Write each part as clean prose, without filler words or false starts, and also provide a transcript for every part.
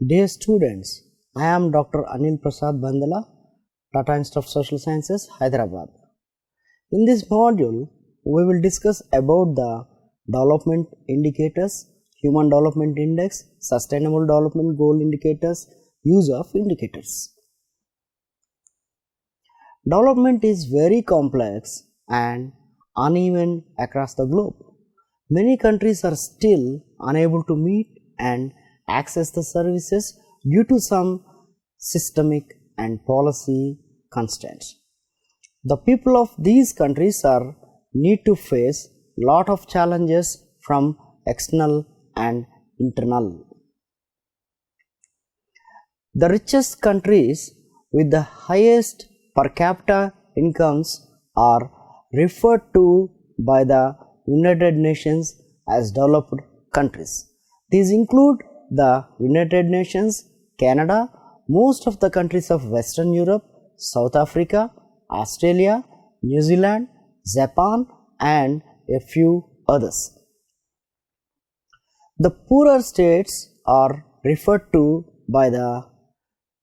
Dear students, I am Dr. Anil Prasad Bandala, Tata Institute of Social Sciences, Hyderabad. In this module, we will discuss about the development indicators, Human Development Index, Sustainable Development Goal indicators, use of indicators. Development is very complex and uneven across the globe. Many countries are still unable to meet and access the services due to some systemic and policy constraints. The people of these countries are need to face lot of challenges from external and internal. The richest countries with the highest per capita incomes are referred to by the United Nations as developed countries. These include the United Nations, Canada, most of the countries of Western Europe, South Africa, Australia, New Zealand, Japan, and a few others. The poorer states are referred to by the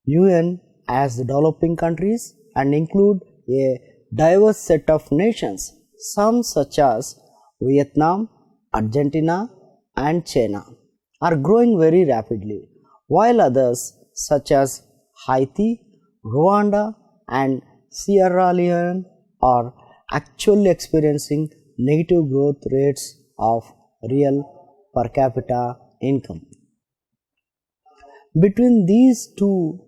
UN as the developing countries and include a diverse set of nations, some such as Vietnam, Argentina, and China are growing very rapidly, while others such as Haiti, Rwanda, and Sierra Leone are actually experiencing negative growth rates of real per capita income. Between these two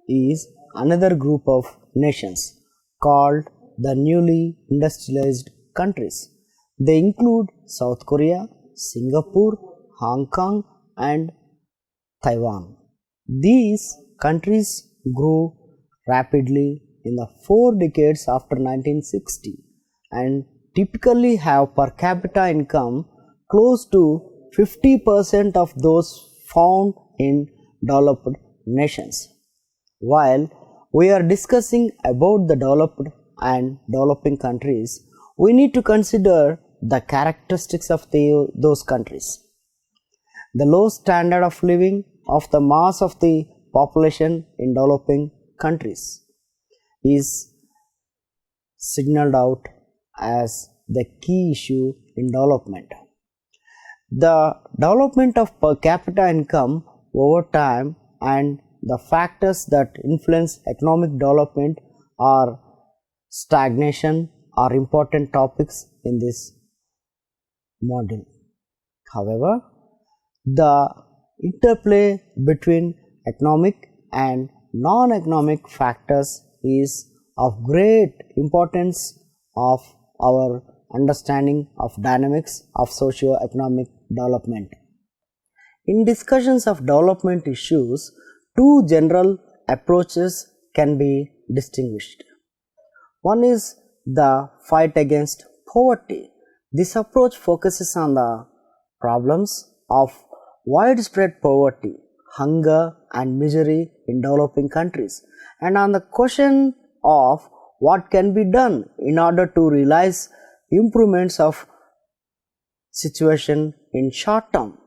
is another group of nations called the newly industrialized countries. They include South Korea, Singapore, Hong Kong, and Taiwan. These countries grew rapidly in the 4 decades after 1960 and typically have per capita income close to 50% of those found in developed nations. While we are discussing about the developed and developing countries, we need to consider the characteristics of those countries. The low standard of living of the mass of the population in developing countries is signaled out as the key issue in development. The development of per capita income over time and the factors that influence economic development or stagnation are important topics in this module. However, the interplay between economic and non-economic factors is of great importance of our understanding of dynamics of socio-economic development. In discussions of development issues, two general approaches can be distinguished. One is the fight against poverty. This approach focuses on the problems of widespread poverty, hunger, and misery in developing countries, and on the question of what can be done in order to realize improvements of situation in short term.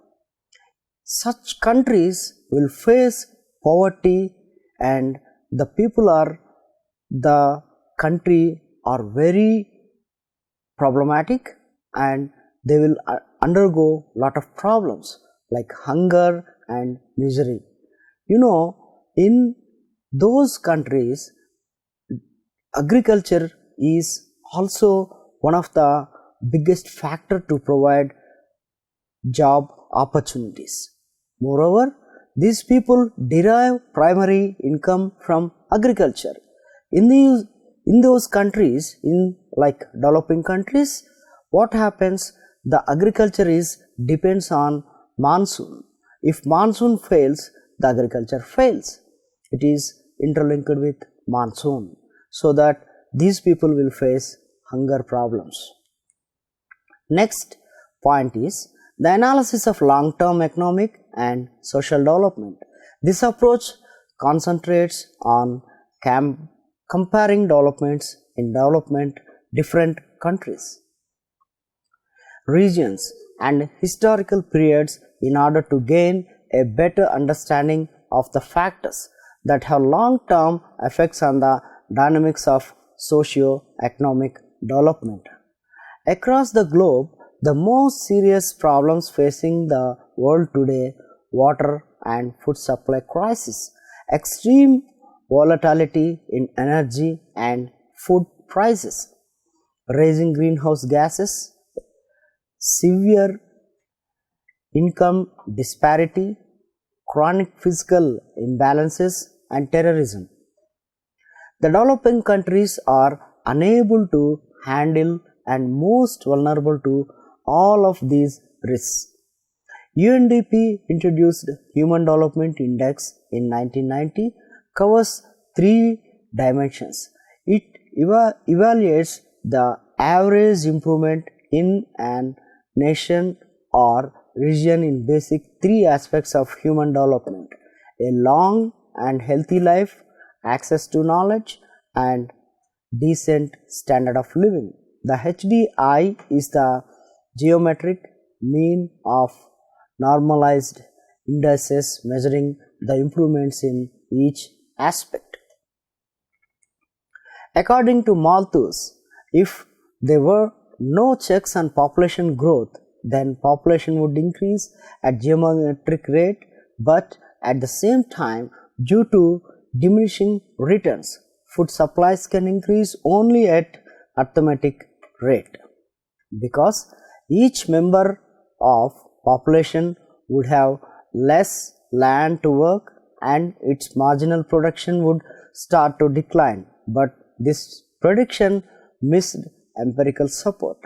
Such countries will face poverty and the people are the country are very problematic and they will undergo lot of problems like hunger and misery. In those countries, agriculture is also one of the biggest factor to provide job opportunities. Moreover, these people derive primary income from agriculture. In those countries, in like developing countries, what happens? The agriculture depends on monsoon. If monsoon fails, the agriculture fails. It is interlinked with monsoon, so that these people will face hunger problems. Next point is the analysis of long-term economic and social development. This approach concentrates on comparing developments in different countries, regions, and historical periods in order to gain a better understanding of the factors that have long-term effects on the dynamics of socio-economic development. Across the globe, the most serious problems facing the world today, water and food supply crisis, extreme volatility in energy and food prices, rising greenhouse gases, severe income disparity, chronic physical imbalances, and terrorism. The developing countries are unable to handle and most vulnerable to all of these risks. UNDP introduced Human Development Index in 1990, covers three dimensions. It evaluates the average improvement in an nation or region in basic three aspects of human development: a long and healthy life, access to knowledge, and decent standard of living. The HDI is the geometric mean of normalized indices measuring the improvements in each aspect. According to Malthus, if there were no checks on population growth, then population would increase at geometric rate, but at the same time, due to diminishing returns, food supplies can increase only at arithmetic rate, because each member of population would have less land to work and its marginal production would start to decline. But this prediction missed empirical support.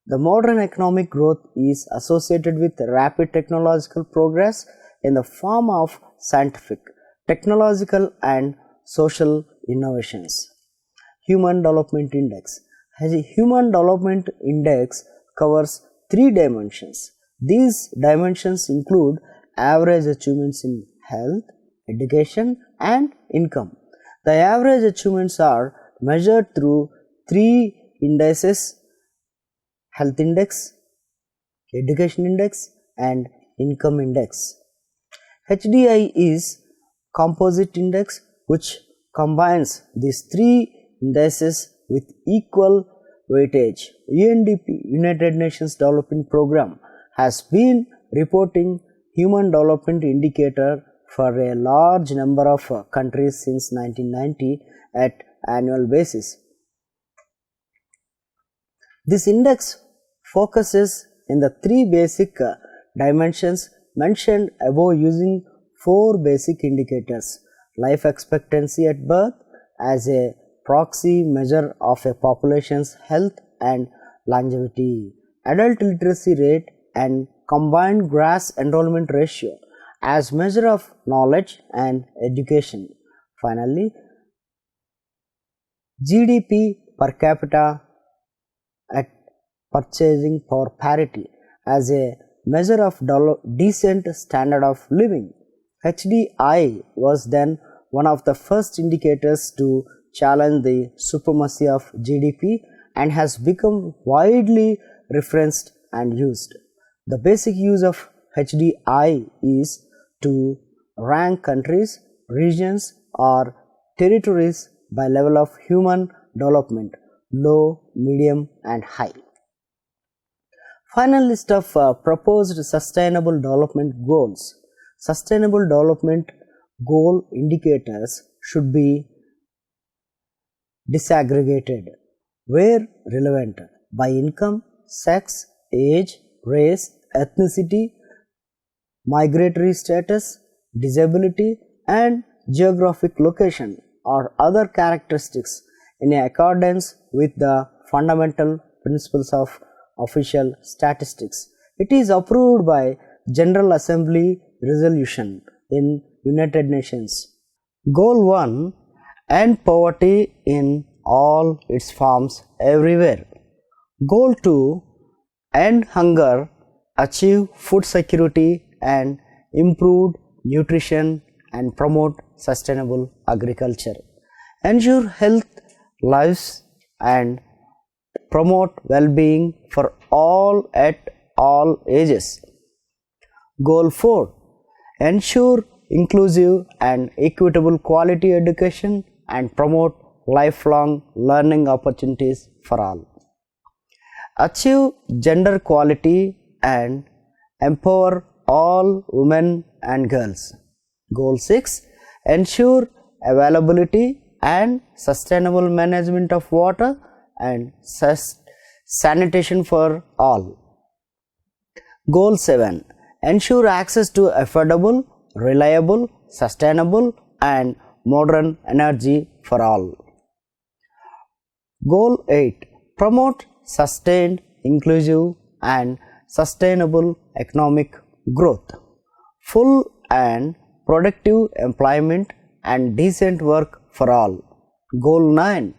The modern economic growth is associated with rapid technological progress in the form of scientific, technological, and social innovations. Human Development Index. A Human Development Index covers three dimensions. These dimensions include average achievements in health, education, and income. The average achievements are measured through three indices: health index, education index, and income index. HDI is composite index which combines these three indices with equal weightage. UNDP, United Nations Development Program, has been reporting human development indicator for a large number of countries since 1990 at annual basis. This index focuses in the three basic dimensions mentioned above using four basic indicators: life expectancy at birth as a proxy measure of a population's health and longevity, adult literacy rate and combined gross enrollment ratio as measure of knowledge and education. Finally, GDP per capita at purchasing power parity as a measure of decent standard of living. HDI was then one of the first indicators to challenge the supremacy of GDP and has become widely referenced and used. The basic use of HDI is to rank countries, regions, or territories by level of human development: low, medium, and high. Final list of proposed sustainable development goals. Sustainable development goal indicators should be disaggregated where relevant by income, sex, age, race, ethnicity, migratory status, disability, and geographic location or other characteristics in accordance with the fundamental principles of official statistics. It is approved by General Assembly resolution in United Nations. Goal 1: End poverty in all its forms everywhere. Goal 2: End hunger, achieve food security and improved nutrition and promote sustainable agriculture. Ensure health lives and promote well-being for all at all ages. Goal 4: Ensure inclusive and equitable quality education and promote lifelong learning opportunities for all. Achieve gender equality and empower all women and girls. Goal 6. Ensure availability and sustainable management of water and sanitation for all. Goal 7. Ensure access to affordable, reliable, sustainable and modern energy for all. Goal 8. Promote sustained, inclusive and sustainable economic growth, full and productive employment and decent work for all. Goal 9.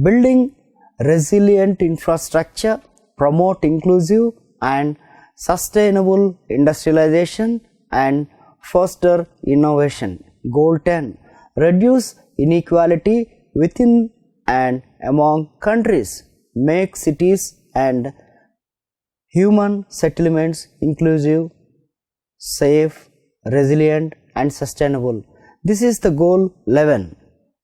Building resilient infrastructure, promote inclusive and sustainable industrialization and foster innovation. Goal 10. Reduce inequality within and among countries, make cities and human settlements inclusive, safe, resilient and sustainable. This is the goal 11.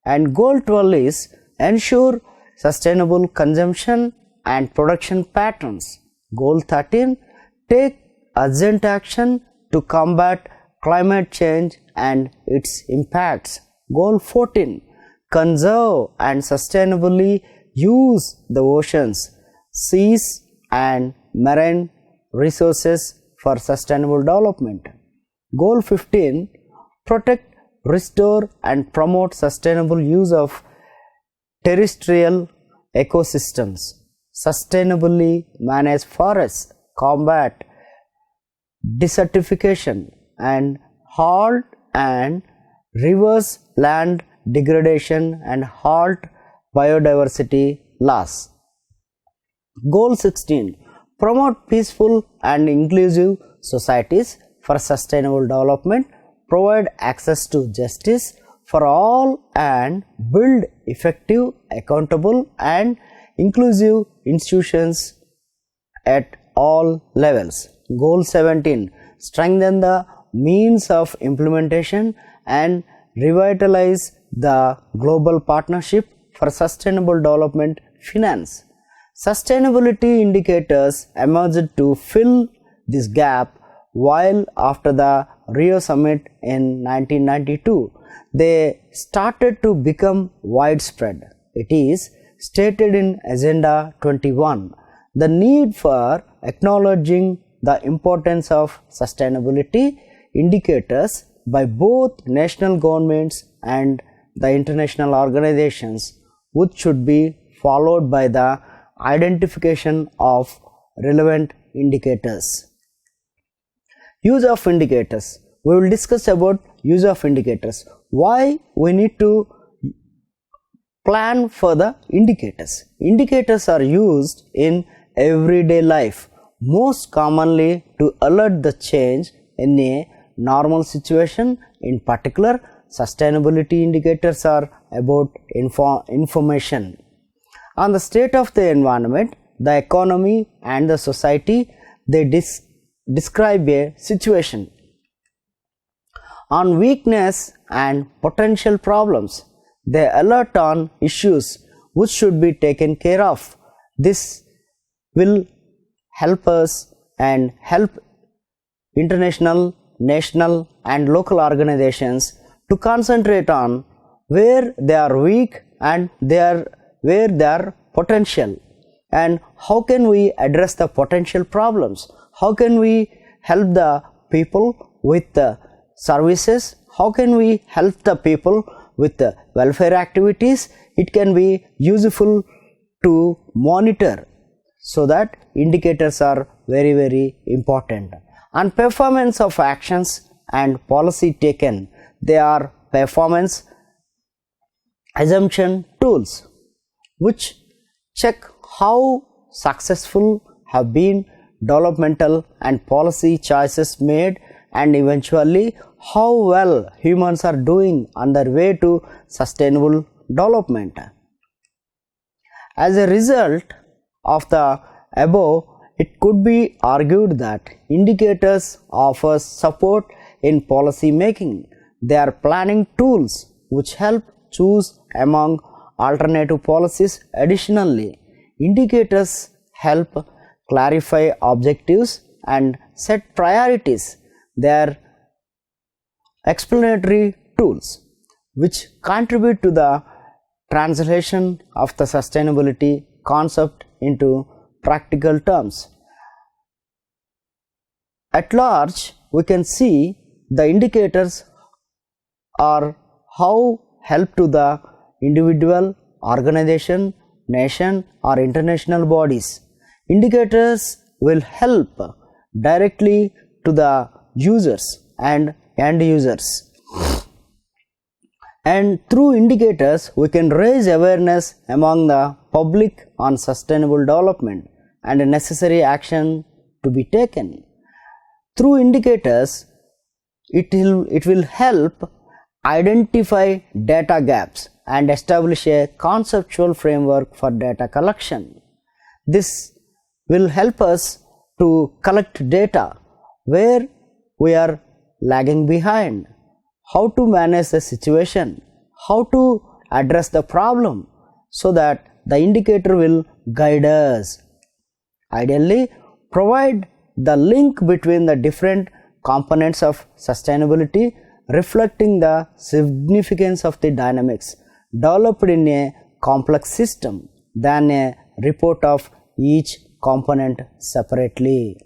And goal 12 is ensure sustainable consumption and production patterns. Goal 13. Take urgent action to combat climate change and its impacts. Goal 14. Conserve and sustainably use the oceans, seas and marine resources for sustainable development. Goal 15. Protect, restore and promote sustainable use of terrestrial ecosystems, sustainably manage forests, combat desertification and halt and reverse land degradation and halt biodiversity loss. Goal 16. Promote peaceful and inclusive societies for sustainable development, provide access to justice for all and build effective, accountable and inclusive institutions at all levels. Goal 17. Strengthen the means of implementation and revitalize the global partnership for sustainable development finance. Sustainability indicators emerged to fill this gap, while after the Rio Summit in 1992, they started to become widespread. It is stated in Agenda 21, the need for acknowledging the importance of sustainability indicators by both national governments and the international organizations, which should be followed by the identification of relevant indicators. Use of indicators. We will discuss about use of indicators. Why we need to plan for the indicators. Indicators are used in everyday life, most commonly to alert the change in a normal situation. In particular, sustainability indicators are about information on the state of the environment, the economy and the society. They describe a situation on weakness and potential problems. They alert on issues which should be taken care of. This will help us and help international, national and local organizations to concentrate on where they are weak and where they are potential, and how can we address the potential problems, how can we help the people with the services, how can we help the people with the welfare activities. It can be useful to monitor, so that indicators are very important. And performance of actions and policy taken, they are performance assumption tools which check how successful have been developmental and policy choices made, and eventually how well humans are doing on their way to sustainable development. As a result of the above, it could be argued that indicators offer support in policy making. They are planning tools which help choose among alternative policies. Additionally, indicators help clarify objectives and set priorities. They are explanatory tools which contribute to the translation of the sustainability concept into practical terms. At large, we can see the indicators are how help to the individual, organization, nation or international bodies. Indicators will help directly to the users and end users. And through indicators, we can raise awareness among the public on sustainable development and necessary action to be taken. Through indicators, it will help identify data gaps and establish a conceptual framework for data collection. This will help us to collect data where we are lagging behind, how to manage the situation, how to address the problem, so that the indicator will guide us. Ideally, provide the link between the different components of sustainability, reflecting the significance of the dynamics developed in a complex system than a report of each component separately.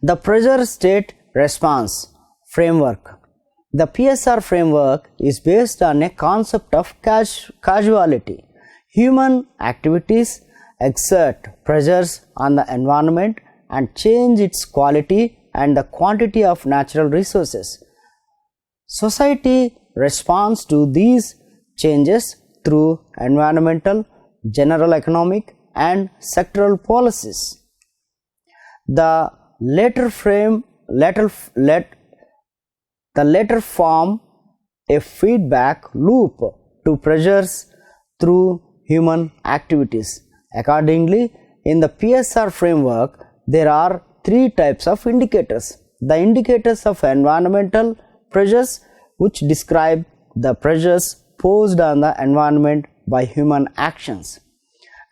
The pressure state response framework. The PSR framework is based on a concept of causality. Human activities exert pressures on the environment and change its quality and the quantity of natural resources. Society responds to these changes through environmental, general economic and sectoral policies. The latter form a feedback loop to pressures through human activities. Accordingly, in the PSR framework, there are three types of indicators. The indicators of environmental pressures, which describe the pressures posed on the environment by human actions.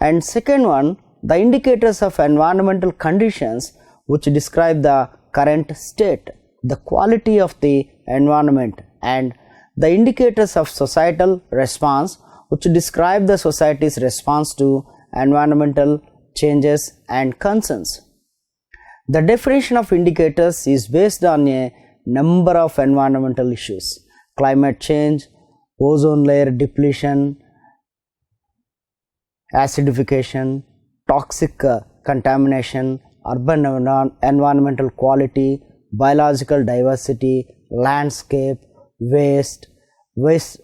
And second one, the indicators of environmental conditions, which describe the current state, the quality of the environment, and the indicators of societal response, which describe the society's response to environmental changes and concerns. The definition of indicators is based on a number of environmental issues: climate change, ozone layer depletion, acidification, toxic contamination, urban environmental quality, biological diversity, landscape,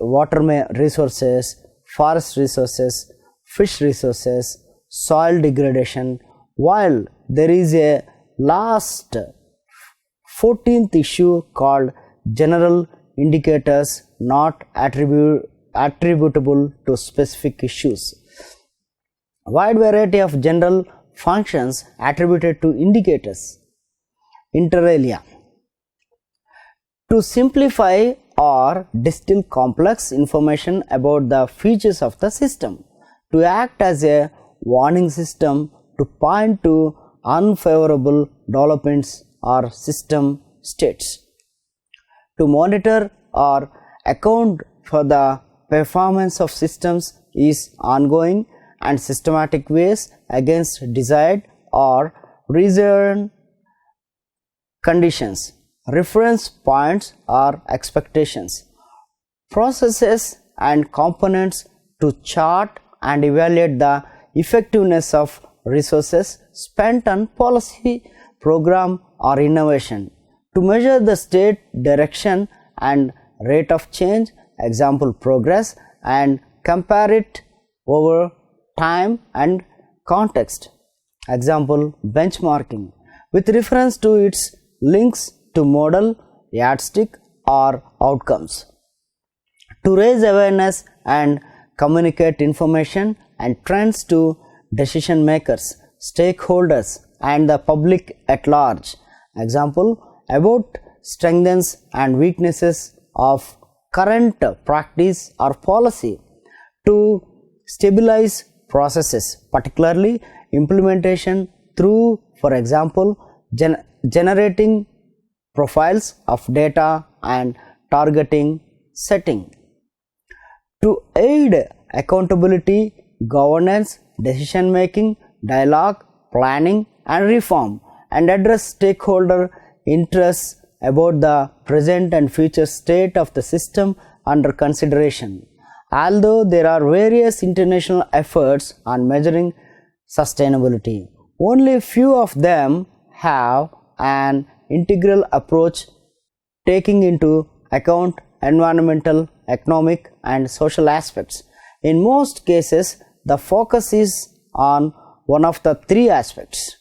water resources, forest resources, fish resources, soil degradation, while there is a last 14th issue called general indicators not attributable to specific issues. Wide variety of general functions attributed to indicators. Inter alia. To simplify or distill complex information about the features of the system, to act as a warning system, to point to unfavorable developments or system states, to monitor or account for the performance of systems is ongoing and systematic ways against desired or reasoned conditions, reference points or expectations, processes and components to chart and evaluate the effectiveness of resources spent on policy, program or innovation, to measure the state direction and rate of change, example progress, and compare it over time and context, example benchmarking, with reference to its links to model, yardstick or outcomes, to raise awareness and communicate information and trends to decision makers, stakeholders and the public at large, example about strengths and weaknesses of current practice or policy to stabilize processes, particularly implementation through, for example, generating profiles of data and targeting setting. To aid accountability, governance, decision making, dialogue, planning and reform, and address stakeholder interests about the present and future state of the system under consideration. Although there are various international efforts on measuring sustainability, only few of them have an integral approach taking into account environmental, economic and social aspects. In most cases, the focus is on one of the three aspects.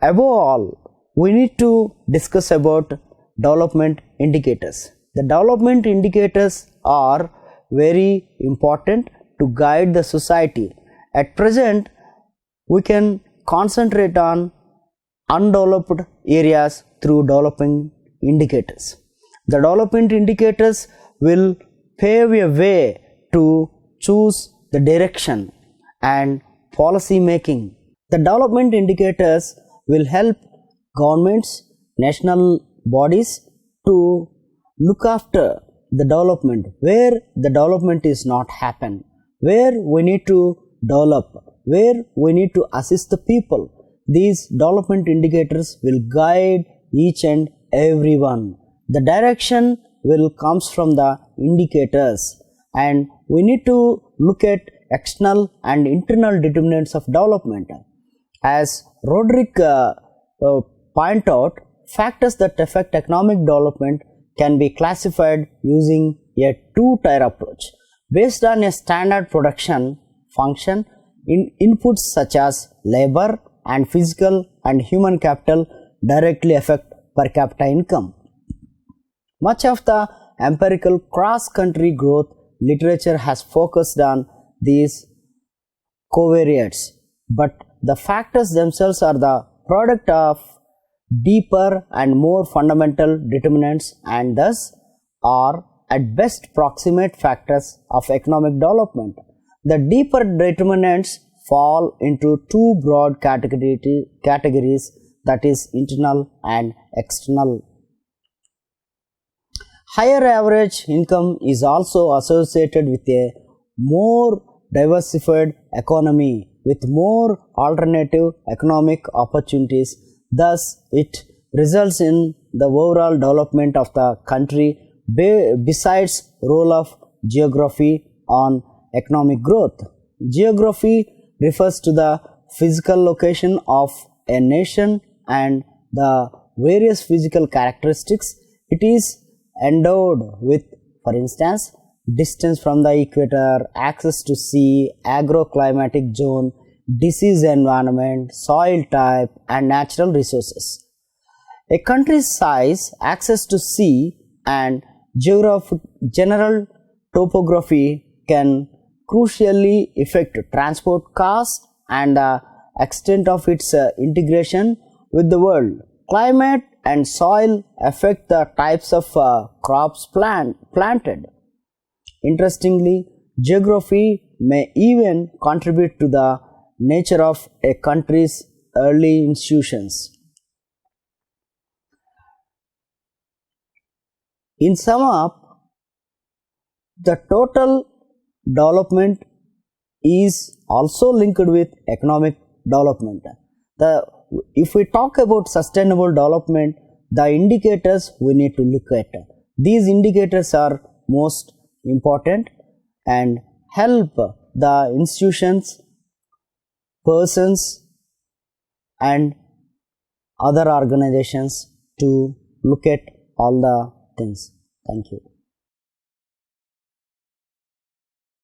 Above all, we need to discuss about development indicators. The development indicators are very important to guide the society. At present, we can concentrate on undeveloped areas through development indicators. The development indicators will pave a way to choose the direction and policy making. The development indicators will help governments, national bodies to look after the development, where the development is not happen, where we need to develop, where we need to assist the people. These development indicators will guide each and everyone. The direction will comes from the indicators, and we need to look at external and internal determinants of development. As Roderick point out, factors that affect economic development can be classified using a two-tier approach. Based on a standard production function, inputs such as labor and physical and human capital directly affect per capita income. Much of the empirical cross-country growth literature has focused on these covariates, but the factors themselves are the product of deeper and more fundamental determinants and thus are at best proximate factors of economic development. The deeper determinants fall into two broad categories, that is internal and external. Higher average income is also associated with a more diversified economy with more alternative economic opportunities. Thus, it results in the overall development of the country besides role of geography on economic growth. Geography refers to the physical location of a nation and the various physical characteristics it is endowed with, for instance, distance from the equator, access to sea, agroclimatic zone, disease environment, soil type and natural resources. A country's size, access to sea and general topography can crucially affect transport costs and the extent of its integration with the world. Climate and soil affect the types of crops planted. Interestingly, geography may even contribute to the nature of a country's early institutions. In sum up, the total development is also linked with economic development. If we talk about sustainable development, the indicators we need to look at. These indicators are most important and help the institutions, persons and other organizations to look at all the things. Thank you.